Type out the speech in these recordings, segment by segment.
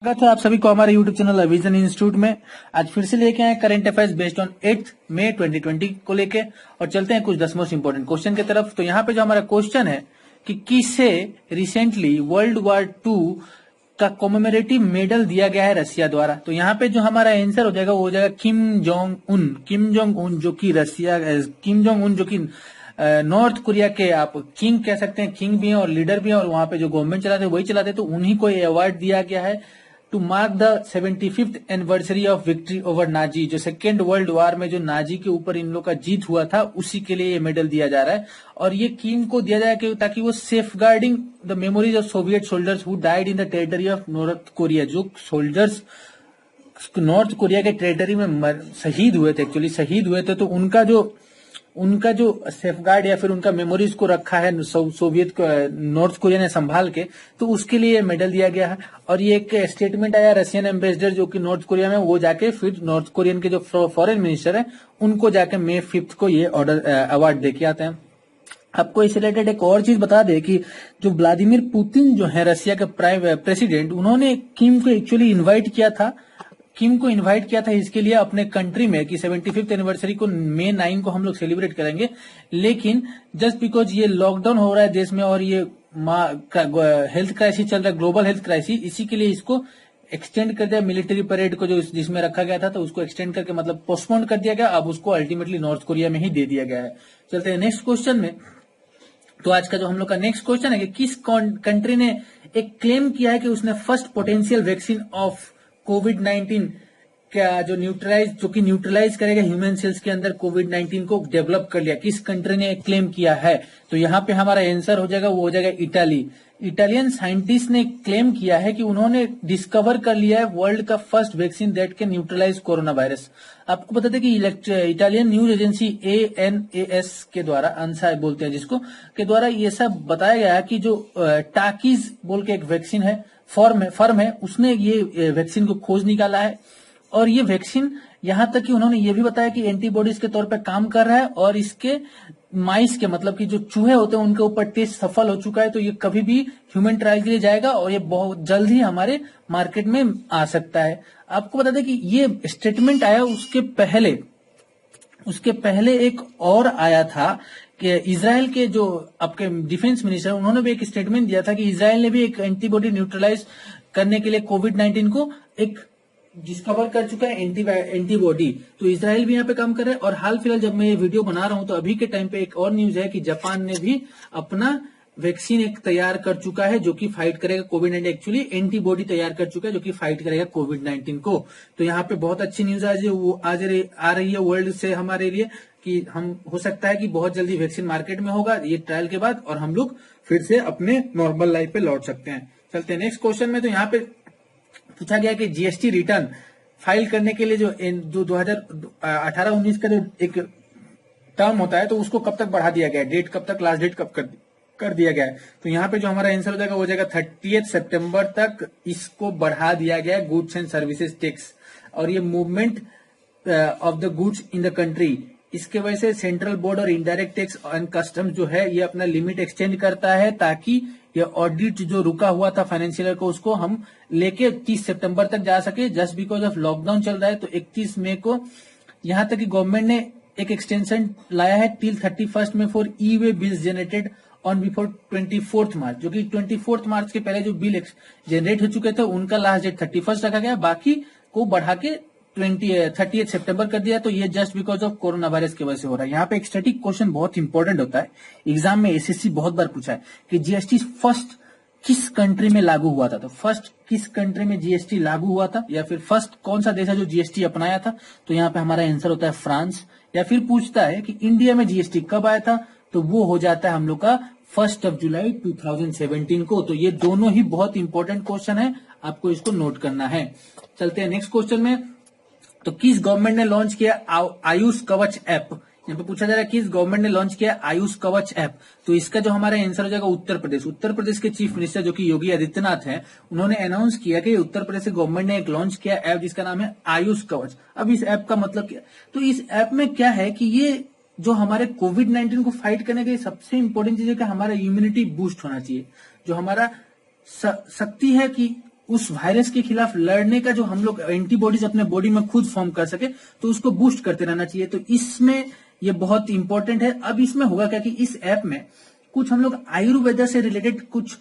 स्वागत है आप सभी को हमारे YouTube चैनल विजन इंस्टीट्यूट में। आज फिर से लेके आए करंट अफेयर्स बेस्ड ऑन 8 मई 2020 को लेके और चलते हैं कुछ 10 मोस्ट इंपोर्टेंट क्वेश्चन की तरफ। तो यहाँ पे जो हमारा क्वेश्चन है कि किसे रिसेंटली वर्ल्ड वॉर 2 का कॉमेमोरेटिव मेडल दिया गया है रसिया द्वारा। तो यहाँ पे जो हमारा आंसर हो जाएगा वो हो जाएगा किम जोंग उन जो कि रसिया किम जोंग उन जो कि नॉर्थ कोरिया के आप किंग कह सकते हैं, किंग भी हैं और लीडर भी हैं और वहां पे जो गवर्नमेंट चलाते हैं वही चलाते हैं। तो उन्हीं को ये अवार्ड दिया गया है to mark the 75th anniversary of victory over Nazi. जो सेकेंड वर्ल्ड वॉर में जो नाजी के ऊपर इन लोग का जीत हुआ था उसी के लिए ये मेडल दिया जा रहा है और ये किंग को दिया जाएगा ताकि वो safeguarding the memories of Soviet soldiers who died in the territory of North Korea. जो सोल्जर्स नॉर्थ कोरिया के टेरिटरी में शहीद हुए थे, एक्चुअली शहीद हुए थे, तो उनका जो सेफगार्ड या फिर उनका मेमोरीज को रखा है सोवियत नॉर्थ कोरिया ने संभाल के, तो उसके लिए मेडल दिया गया है। और ये एक स्टेटमेंट आया रशियन एम्बेसडर जो कि नॉर्थ कोरिया में, वो जाके फिर नॉर्थ कोरियन के जो फॉरेन मिनिस्टर है उनको जाके मई 5 को ये अवार्ड दे के आते हैं। आपको इस रिलेटेड एक और चीज बता दे कि जो व्लादिमीर पुतिन जो है रशिया के प्रेसिडेंट, उन्होंने किम को एक्चुअली इन्वाइट किया था इसके लिए अपने कंट्री में कि 75th एनिवर्सरी को मई 9 को हम लोग सेलिब्रेट करेंगे। लेकिन जस्ट बिकॉज ये लॉकडाउन हो रहा है देश में और ये हेल्थ क्राइसिस चल रहा है, ग्लोबल हेल्थ क्राइसिस, इसी के लिए इसको एक्सटेंड कर दिया। मिलिट्री परेड को जो जिसमें रखा गया था तो उसको एक्सटेंड करके मतलब पोस्टपोन कर दिया गया। अब उसको अल्टीमेटली नॉर्थ कोरिया में ही दे दिया गया है। चलते हैं नेक्स्ट क्वेश्चन में। तो आज का जो हम लोग का नेक्स्ट क्वेश्चन है कि किस कंट्री ने एक क्लेम किया है कि उसने फर्स्ट पोटेंशियल वैक्सीन ऑफ कोविड-19 का जो न्यूट्रलाइज करेगा ह्यूमन सेल्स के अंदर कोविड-19 को डेवलप कर लिया। किस कंट्री ने क्लेम किया है? तो यहाँ पे हमारा आंसर हो जाएगा, वो हो जाएगा इटाली। इटालियन साइंटिस्ट ने क्लेम किया है कि उन्होंने डिस्कवर कर लिया है वर्ल्ड का first vaccine that can neutralise corona virus. आपको बता दें कि इटालियन न्यूज एजेंसी ANAS के द्वारा, ANSA बोलते हैं जिसको, के द्वारा ये सब बताया गया है कि जो टाकीज बोल के एक वैक्सीन है, फर्म है, उसने ये वैक्सीन को खोज निकाला है। और ये वैक्सीन यहां तक कि उन्होंने ये भी बताया कि एंटीबॉडीज के तौर पे काम कर रहा है और इसके माइस के मतलब कि जो चूहे होते हैं उनके ऊपर टेस्ट सफल हो चुका है। तो ये कभी भी ह्यूमन ट्रायल के लिए जाएगा और ये बहुत जल्द ही हमारे मार्केट में आ सकता है। आपको बता दें कि ये स्टेटमेंट आया उसके पहले एक और आया था कि इजराइल के जो आपके डिफेंस मिनिस्टर, उन्होंने भी एक स्टेटमेंट दिया था कि इजराइल ने भी एक एंटीबॉडी न्यूट्रलाइज करने के लिए कोविड-19 को एक डिस्कवर कर चुका है एंटीबॉडी। तो इजराइल भी यहाँ पे काम कर रहा है। और हाल फिलहाल जब मैं ये वीडियो बना रहा हूं तो अभी के टाइम पे एक और न्यूज है कि जापान ने भी अपना वैक्सीन एक तैयार कर चुका है जो कि फाइट करेगा कोविड-19, एक्चुअली एंटीबॉडी तैयार कर चुका है जो कि फाइट करेगा कोविड-19 को। तो यहाँ पे बहुत अच्छी न्यूज आज आ रही है वर्ल्ड से हमारे लिए कि हम हो सकता है कि बहुत जल्दी वैक्सीन मार्केट में होगा ये ट्रायल के बाद और हम लोग फिर से अपने नॉर्मल लाइफ पे लौट सकते हैं। चलते हैं नेक्स्ट क्वेश्चन में। तो यहाँ पे पूछा गया कि जीएसटी रिटर्न फाइल करने के लिए जो 2018-19 का जो एक टर्म होता है तो उसको कब तक बढ़ा दिया गया है, डेट कब तक, लास्ट डेट कब कर दिया गया है। तो यहाँ पे जो हमारा आंसर हो जाएगा वो हो जाएगा 30 सितंबर तक इसको बढ़ा दिया गया है गुड्स एंड सर्विसेज टैक्स। और ये movement of the goods in the country, इसके वजह से सेंट्रल बोर्ड और इनडायरेक्ट टैक्स एंड कस्टम्स जो है ये अपना लिमिट एक्सटेंड करता है ताकि ये ऑडिट जो रुका हुआ था फाइनेंशियल ईयर को उसको हम लेके 30 सितंबर तक जा सके। जस्ट बिकॉज ऑफ लॉकडाउन चल रहा है तो 31 मई को यहां तक कि गवर्नमेंट ने एक एक्सटेंशन लाया है till 31 May for e way bills generated on before 24 March, जो कि 24 मार्च के पहले जो बिल जनरेट हो चुके थे उनका लास्ट डेट 31 रखा गया, बाकी को बढ़ा के 30 सितंबर कर दिया। तो ये just because of corona virus की वजह से हो रहा है। यहाँ पे एक स्टैटिक क्वेश्चन बहुत इंपॉर्टेंट होता है, एग्जाम में एसएससी बहुत बार पूछा है कि जीएसटी फर्स्ट किस कंट्री में लागू हुआ था। तो फर्स्ट किस कंट्री में जीएसटी लागू हुआ था या फिर फर्स्ट कौन सा देश है जो जीएसटी अपनाया था। तो यहाँ पे हमारा आंसर होता है फ्रांस। या फिर पूछता है कि इंडिया में जीएसटी कब आया था, तो वो हो जाता है हम लोग का 1 जुलाई 2017 को। तो ये दोनों ही बहुत इंपॉर्टेंट क्वेश्चन है, आपको इसको नोट करना है। चलते हैं नेक्स्ट क्वेश्चन में। तो किस गवर्नमेंट ने लॉन्च किया आयुष कवच ऐप। यहाँ पे पूछा जा रहा है किस गवर्नमेंट ने लॉन्च किया आयुष कवच ऐप। तो इसका जो हमारा आंसर हो जाएगा उत्तर प्रदेश के चीफ मिनिस्टर जो कि योगी आदित्यनाथ हैं, उन्होंने अनाउंस किया कि उत्तर प्रदेश के गवर्नमेंट ने एक लॉन्च किया ऐप जिसका नाम है आयुष कवच। अब इस ऐप का मतलब क्या, तो इस ऐप में क्या है कि ये जो हमारे कोविड-19 को फाइट करने के लिए सबसे इंपॉर्टेंट चीज है कि हमारा इम्यूनिटी बूस्ट होना चाहिए। जो हमारा शक्ति है कि उस वायरस के खिलाफ लड़ने का जो हम लोग एंटीबॉडीज अपने बॉडी में खुद फॉर्म कर सके, तो उसको बूस्ट करते रहना चाहिए। तो इसमें ये बहुत इंपॉर्टेंट है। अब इसमें होगा क्या कि इस ऐप में कुछ हम लोग आयुर्वेदा से रिलेटेड कुछ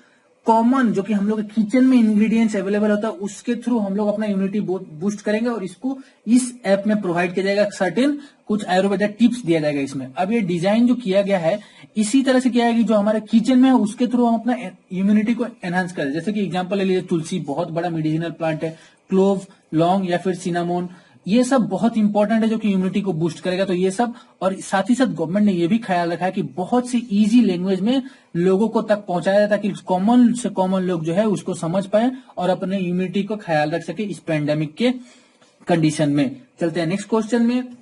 कॉमन जो कि हम लोग किचन में इंग्रेडिएंट्स अवेलेबल होता है उसके थ्रू हम लोग अपना इम्यूनिटी बूस्ट करेंगे, और इसको इस ऐप में प्रोवाइड किया जाएगा। सर्टेन कुछ आयुर्वेदा टिप्स दिया जाएगा इसमें। अब ये डिजाइन जो किया गया है इसी तरह से किया है कि जो हमारे किचन में है उसके थ्रू हम अपना इम्यूनिटी को एनहांस करें। जैसे कि एग्जांपल ले लीजिए, तुलसी बहुत बड़ा मेडिसिनल प्लांट है, क्लोव, लौंग या फिर सिनामोन, ये सब बहुत इंपॉर्टेंट है जो कि इम्यूनिटी को बूस्ट करेगा। तो ये सब, और साथ ही साथ गवर्नमेंट ने ये भी ख्याल रखा है कि बहुत सी इजी लैंग्वेज में लोगों को तक पहुंचाया जाए ताकि कॉमन से कॉमन लोग जो है उसको समझ पाए और अपने इम्यूनिटी को ख्याल रख सके इस पैंडेमिक के कंडीशन में। चलते हैं नेक्स्ट क्वेश्चन में।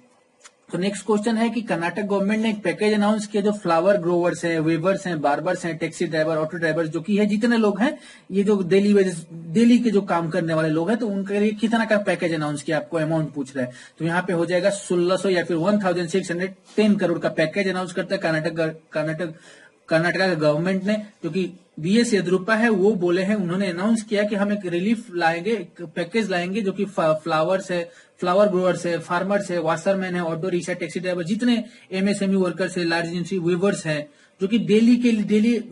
तो नेक्स्ट क्वेश्चन है कि कर्नाटक गवर्नमेंट ने एक पैकेज अनाउंस किया जो फ्लावर ग्रोवर्स हैं, वेवर्स हैं, बार्बर्स हैं, टैक्सी ड्राइवर, ऑटो ड्राइवर जो कि है जितने लोग हैं, ये जो डेली के जो काम करने वाले लोग हैं, तो उनके लिए कितना का पैकेज अनाउंस किया, आपको अमाउंट पूछ रहा है। तो यहाँ पे हो जाएगा 1600 या फिर 1610 करोड़ का पैकेज अनाउंस करता है कर्नाटका का गवर्नमेंट ने, जो कि बीएस येदियुरप्पा है वो बोले हैं, उन्होंने अनाउंस किया कि हम एक रिलीफ लाएंगे, एक पैकेज लाएंगे जो कि फ्लावर्स है, फ्लावर ग्रोवर्स है, फार्मर्स है, वाशरमैन है, ऑटो रिक्शा, टैक्सी ड्राइवर, जितने एमएसएमई वर्कर्स है, लार्ज इंडस्ट्री वीवर्स है, जो कि डेली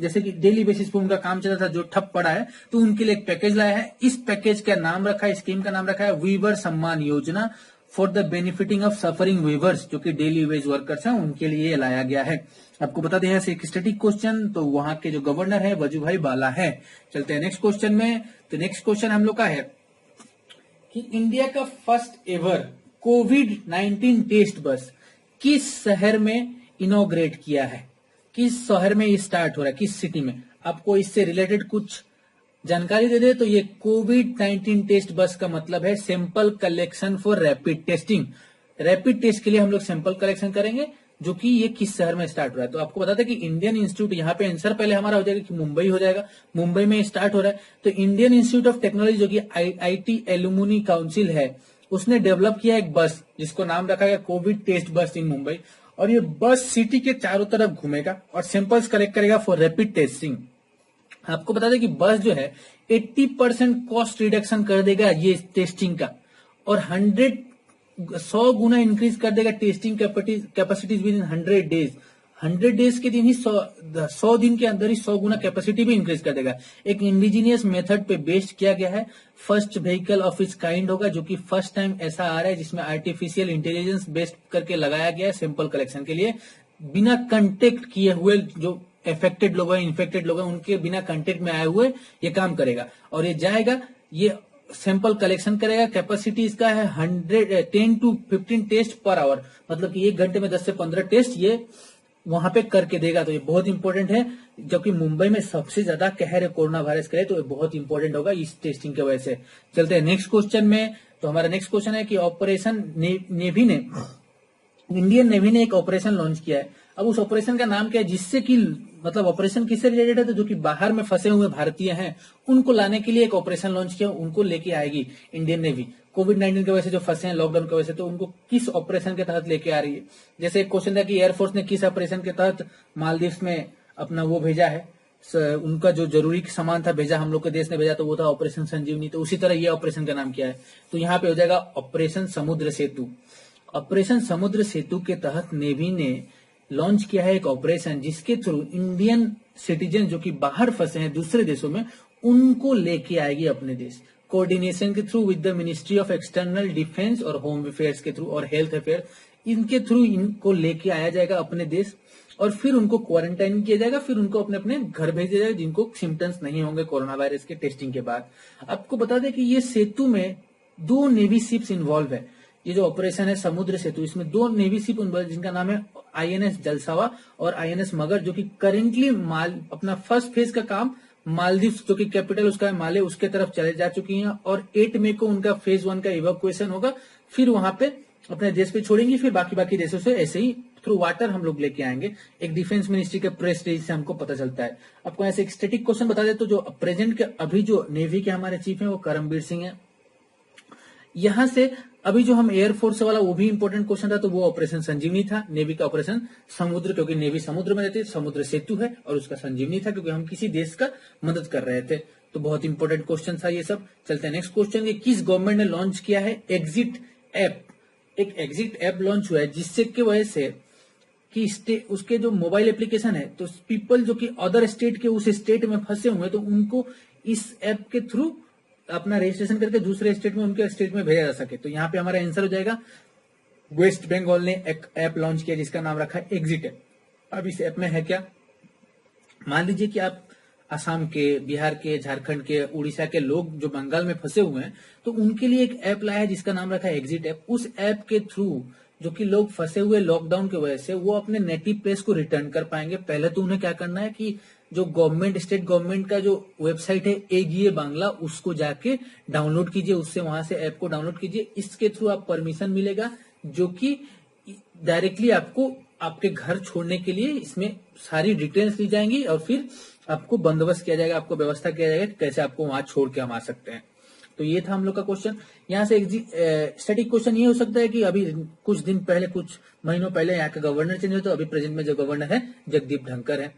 जैसे कि डेली बेसिस पे उनका काम चलता था जो ठप पड़ा है, तो उनके लिए एक पैकेज लाया है। इस पैकेज का नाम रखा है, स्कीम का नाम रखा है वीवर सम्मान योजना for the benefiting of suffering weavers, जो कि डेली वेज वर्कर्स हैं उनके लिए लाया गया है। आपको बता दें यहाँ से एक स्टैटिक क्वेश्चन, तो वहां के जो गवर्नर है वजूभाई बाला है। चलते हैं नेक्स्ट क्वेश्चन में। तो नेक्स्ट क्वेश्चन हम लोग का है कि इंडिया का फर्स्ट एवर कोविड-19 टेस्ट बस किस शहर में इनॉग्रेट किया है, किस शहर में ये स्टार्ट हो रहा है, किस सिटी में। आपको इससे रिलेटेड कुछ जानकारी दे दे तो ये कोविड-19 टेस्ट बस का मतलब है sample collection for rapid testing. Rapid test के लिए हम लोग सैंपल कलेक्शन करेंगे, जो कि ये किस शहर में स्टार्ट हो रहा है। तो आपको बता दें कि इंडियन इंस्टीट्यूट, यहाँ पे आंसर पहले हमारा हो जाएगा कि मुंबई हो जाएगा, मुंबई में स्टार्ट हो रहा है। तो इंडियन इंस्टीट्यूट ऑफ टेक्नोलॉजी जो कि आईटी एलुमनी काउंसिल है, उसने डेवलप किया एक बस जिसको नाम रखा गया कोविड टेस्ट बस इन मुंबई, और ये बस सिटी के चारों तरफ घूमेगा और सैंपल्स कलेक्ट करेगा फॉर रैपिड टेस्टिंग। आपको बता दें कि बस जो है 80% कॉस्ट रिडक्शन कर देगा ये टेस्टिंग का, और 100 गुना इंक्रीज कर देगा testing capacities with in 100 days. 100 days के दिन ही 100 दिन के अंदर ही 100 गुना कैपेसिटी भी इंक्रीज कर देगा। एक इंडिजीनियस मेथड पे बेस्ड किया गया है, first vehicle of its kind होगा, जो कि फर्स्ट टाइम ऐसा आ रहा है जिसमें आर्टिफिशियल इंटेलिजेंस बेस्ड करके लगाया गया है सैंपल कलेक्शन के लिए। बिना कंटेक्ट किए हुए जो अफेक्टेड लोग हैं, इन्फेक्टेड लोग हैं, उनके बिना कंटेक्ट में आए हुए ये काम करेगा, और ये जाएगा, ये सैंपल कलेक्शन करेगा। कैपेसिटी इसका है 10 to 15 टेस्ट पर आवर, मतलब कि 1 घंटे में 10 से 15 टेस्ट ये वहां पे करके देगा। तो ये बहुत इंपॉर्टेंट है, जबकि मुंबई में सबसे ज्यादा कहर है कोरोना वायरस का, तो ये बहुत इंपॉर्टेंट होगा इस टेस्टिंग की वजह से। चलते हैं नेक्स्ट क्वेश्चन में। तो हमारा नेक्स्ट क्वेश्चन है कि ऑपरेशन नेवी ने, इंडियन नेवी ने एक ऑपरेशन लॉन्च किया है। अब उस ऑपरेशन का नाम क्या है, जिससे कि मतलब ऑपरेशन किससे रिलेटेड है, तो जो कि बाहर में फंसे हुए भारतीय हैं उनको लाने के लिए एक ऑपरेशन लॉन्च किया, उनको लेके आएगी इंडियन नेवी। कोविड-19 की वजह से जो फंसे हैं लॉकडाउन की वजह से, तो उनको किस ऑपरेशन के तहत लेके आ रही है। जैसे एक क्वेश्चन था कि एयरफोर्स ने किस ऑपरेशन के तहत मालदीव्स में अपना वो भेजा है, उनका जो जरूरी सामान था भेजा, हम लोग के देश ने भेजा, तो वो था ऑपरेशन संजीवनी। तो उसी तरह ये ऑपरेशन का नाम क्या है, तो यहाँ पे हो जाएगा ऑपरेशन समुद्र सेतु। ऑपरेशन समुद्र सेतु के तहत नेवी ने लॉन्च किया है एक ऑपरेशन, जिसके थ्रू इंडियन सिटीजन जो कि बाहर फंसे हैं दूसरे देशों में, उनको लेके आएगी अपने देश। कोऑर्डिनेशन के through with the ministry of external defence और होम अफेयर्स के थ्रू और हेल्थ अफेयर, इनके थ्रू इनको लेके आया जाएगा अपने देश, और फिर उनको क्वारंटाइन किया जाएगा, फिर उनको अपने अपने घर भेजा जाएगा जिनको सिम्टम्स नहीं होंगे कोरोना वायरस के टेस्टिंग के बाद। आपको बता दें कि ये सेतु में 2 नेवी शिप्स इन्वॉल्व है। ये जो ऑपरेशन है समुद्र सेतु, इसमें 2 नेवी शिप जिनका नाम है आईएनएस जलसावा और आईएनएस मगर, जो कि करेंटली अपना फर्स्ट फेज का काम मालदीव जो कि कैपिटल उसका है माले, उसके तरफ चले जा चुकी हैं, और 8 मई को उनका फेज 1 का इवैक्यूएशन होगा, फिर वहां पे अपने देश पे छोड़ेंगे, फिर बाकी देशों से ऐसे ही थ्रू वाटर हम लोग लेके आएंगे। एक डिफेंस मिनिस्ट्री के प्रेस रिलीज से हमको पता चलता है। आपको ऐसे एक स्टैटिक क्वेश्चन बता दे, तो जो प्रेजेंट के अभी जो नेवी के हमारे चीफ है वो करमबीर सिंह है। यहां से अभी जो हम एयरफोर्स वाला वो भी इंपॉर्टेंट क्वेश्चन था, तो वो ऑपरेशन संजीवनी था, नेवी का ऑपरेशन समुद्र, क्योंकि नेवी समुद्र में रहती है, समुद्र सेतु है, और उसका संजीवनी था क्योंकि हम किसी देश का मदद कर रहे थे। तो बहुत इंपॉर्टेंट क्वेश्चन था ये सब। चलते हैं नेक्स्ट क्वेश्चन, किस गवर्नमेंट ने लॉन्च किया है एग्जिट ऐप। एक एग्जिट ऐप लॉन्च हुआ है जिससे की वजह से कि उसके जो मोबाइल एप्लीकेशन है, तो पीपल जो कि अदर स्टेट के उस स्टेट में फंसे हुए हैं, तो उनको इस ऐप के थ्रू अपना रजिस्ट्रेशन करके दूसरे स्टेट में, उनके स्टेट में भेजा जा सके। तो यहाँ पे हमारा आंसर हो जाएगा, वेस्ट बंगाल ने एक ऐप लॉन्च किया जिसका नाम रखा है एग्जिट ऐप। अब इस ऐप में है क्या, मान लीजिए कि आप असम के, बिहार के, झारखंड के, उड़ीसा के लोग जो बंगाल में फंसे हुए हैं, तो उनके लिए एक ऐप लाया है जिसका नाम रखा है एग्जिट ऐप। उस ऐप के थ्रू जो कि लोग फंसे हुए लॉकडाउन की वजह से, वो अपने नेटिव प्लेस को रिटर्न कर पाएंगे। पहले तो उन्हें क्या करना है कि जो गवर्नमेंट, स्टेट गवर्नमेंट का जो वेबसाइट है एगीए बांग्ला, उसको जाके डाउनलोड कीजिए, उससे वहां से ऐप को डाउनलोड कीजिए। इसके थ्रू आप परमिशन मिलेगा जो कि डायरेक्टली आपको आपके घर छोड़ने के लिए इसमें सारी डिटेल्स दी जाएंगी और फिर आपको बंदोबस्त किया जाएगा, आपको व्यवस्था किया जाएगा कि कैसे आपको वहां छोड़ के हम आ सकते हैं। तो ये था हम लोग का क्वेश्चन। यहाँ से स्टैटिक क्वेश्चन ये हो सकता है कि अभी कुछ दिन पहले, कुछ महीनों पहले यहाँ का गवर्नर चेंज हुआ, तो अभी प्रेजेंट में जो गवर्नर है जगदीप धनखड़ है।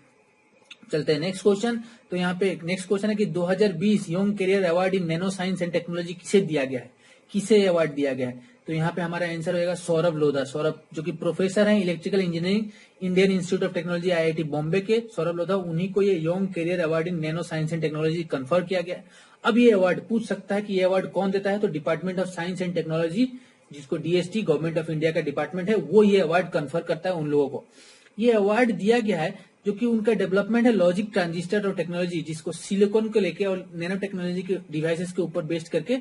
चलते हैं नेक्स्ट क्वेश्चन। तो यहाँ पे नेक्स्ट क्वेश्चन है कि 2020 young career award in nano science and technology किसे दिया गया है, किसे अवार्ड दिया गया है। तो यहाँ पे हमारा आंसर होगा सौरभ लोधा। सौरभ जो कि प्रोफेसर हैं electrical engineering, Indian institute of technology IIT Bombay के, सौरभ लोधा, उन्हीं को ये young career award in nano science and technology confer किया गया है। अब ये अवार्ड पूछ सकता है कि ये अवार्ड कौन देता है, तो department of science and technology, जिसको डीएसटी गवर्नमेंट ऑफ इंडिया का डिपार्टमेंट है, वो ये अवार्ड कन्फर करता है उन लोगों को। ये अवार्ड दिया गया है जो कि उनका डेवलपमेंट है लॉजिक ट्रांजिस्टर और टेक्नोलॉजी, जिसको सिलिकॉन को लेके और नैनो टेक्नोलॉजी के डिवाइसेस के ऊपर बेस्ड करके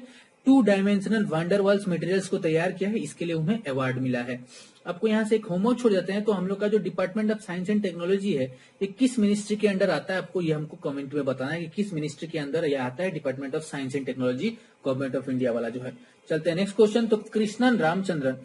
2 डायमेंशनल वंडरवाल्स मटेरियल्स को तैयार किया है, इसके लिए उन्हें अवार्ड मिला है। आपको यहाँ से एक होमवर्क छोड़ जाते हैं, तो हम लोग का जो department of science and technology है, ये किस मिनिस्ट्री के अंडर आता है, आपको ये हमको कमेंट में बताना है कि किस मिनिस्ट्री के अंदर ये आता है, department of science and technology, government of India वाला जो है। चलते हैं नेक्स्ट क्वेश्चन। तो कृष्णन रामचंद्रन,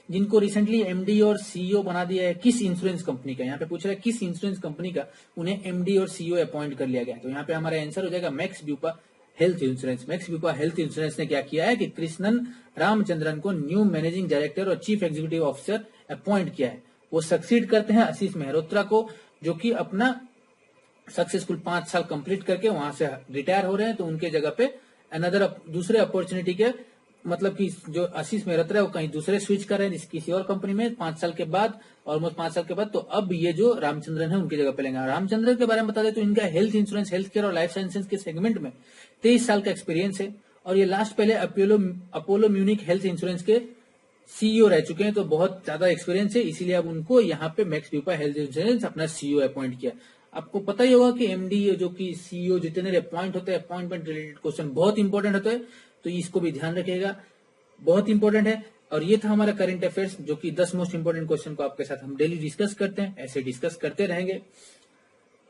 जिनको रिसेंटली एमडी और सीईओ बना दिया है, किस इंश्योरेंस कंपनी का, यहाँ पे पूछ रहा है किस इंश्योरेंस कंपनी का उन्हें एमडी और सीईओ अपॉइंट कर लिया गया। तो यहाँ पे हमारा आंसर हो जाएगा Max Bupa health insurance. Max Bupa health insurance ने क्या किया है कि कृष्णन रामचंद्रन को न्यू मैनेजिंग डायरेक्टर और चीफ एग्जीक्यूटिव ऑफिसर अपॉइंट किया है। वो सक्सीड करते हैं आशीष मेहरोत्रा को, जो कि अपना सक्सेसफुल 5 साल कंप्लीट करके वहां से रिटायर हो रहे हैं। तो उनके जगह पे अनदर दूसरे अपॉर्चुनिटी के, मतलब कि जो आशीष मेहरोत्रा है वो कहीं दूसरे स्विच कर रहे हैं किसी और कंपनी में 5 साल के बाद, ऑलमोस्ट 5 साल के बाद। तो अब ये जो रामचंद्रन है उनकी जगह पे लेंगे। रामचंद्रन के बारे में बता दें तो इनका हेल्थ इंश्योरेंस, हेल्थ केयर और लाइफ साइंसेज के सेगमेंट में 23 साल का एक्सपीरियंस है, और ये लास्ट पहले अपोलो म्यूनिक हेल्थ इंश्योरेंस के सीईओ रह चुके हैं। तो बहुत ज्यादा एक्सपीरियंस है, इसीलिए अब उनको यहाँ पे मैक्स ब्यूपा हेल्थ इंश्योरेंस अपना सीईओ अपॉइंट किया। आपको पता ही होगा कि एमडी जो कि सीईओ जितने अपॉइंट होते हैं, अपॉइंटमेंट रिलेटेड क्वेश्चन बहुत इंपॉर्टेंट होता है, तो इसको भी ध्यान रखिएगा, बहुत इंपॉर्टेंट है। और ये था हमारा करंट अफेयर्स, जो कि 10 मोस्ट इंपोर्टेंट क्वेश्चन को आपके साथ हम डेली डिस्कस करते हैं, ऐसे डिस्कस करते रहेंगे।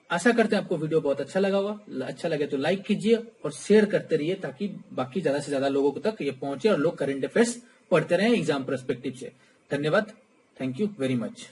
आशा करते हैं आपको वीडियो बहुत अच्छा लगा होगा। अच्छा लगे तो लाइक कीजिए और शेयर करते रहिए, ताकि बाकी ज्यादा से ज्यादा लोगों तक ये पहुंचे और लोग करंट अफेयर्स पढ़ते रहें एग्जाम पर्सपेक्टिव से। धन्यवाद, थैंक यू वेरी मच।